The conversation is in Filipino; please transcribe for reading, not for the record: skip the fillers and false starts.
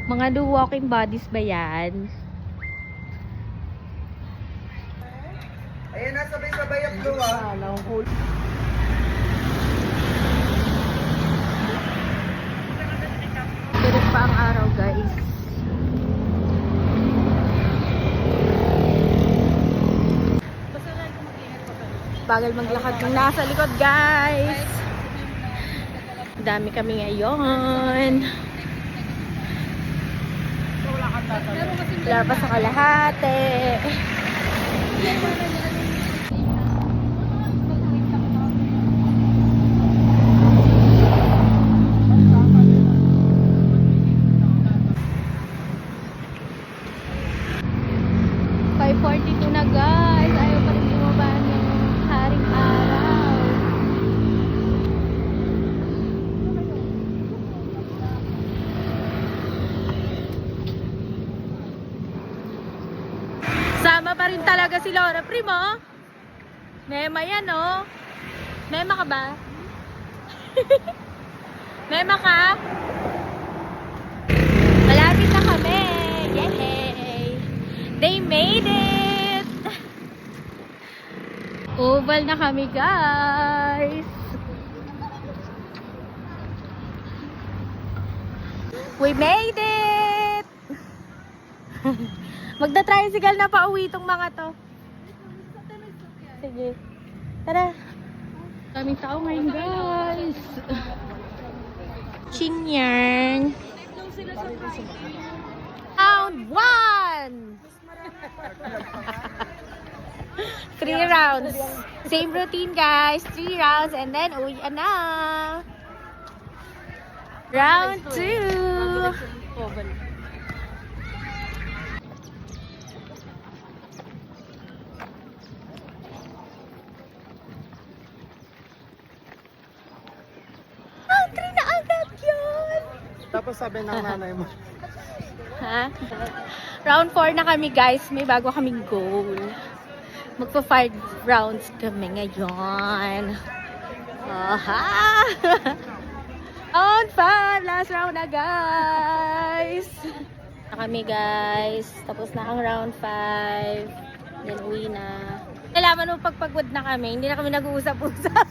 Mga do walking bodies ba yan? Ayan na, sabay-sabay ang blue ah. Diret pa ang araw, guys. Bagal maglakad ng nasa likod, guys. Dami kami ngayon. Wala pa sa kalahati. .42 na, guys. Ayaw pa rin bumaba ng haring araw. Sama pa rin talaga si Laura. Primo, Mema yan, oh. Mema ka ba? Mema ka? Malapit na kami. Yay! They made it! Oval na kami, guys. We made it! Magda-tricycle na pa uwi itong mga to. Sige. Tara. Daming tao ngayon, guys. Chinyang. Round 1! 3 rounds. Same routine, guys. 3 rounds and then uwi na. Round 2. Round 3 na agad yun. Tapos sabi ng nanay mo. Ha? Round 4 na kami, guys. May bago kaming goal. Magpa 5 rounds kami ngayon. Aha! Round 5! Last round na, guys! Na kami, guys. Tapos na ang round 5. Then uwi na. Nalaman mo pagpagod na kami, hindi na kami nag-uusap-usap.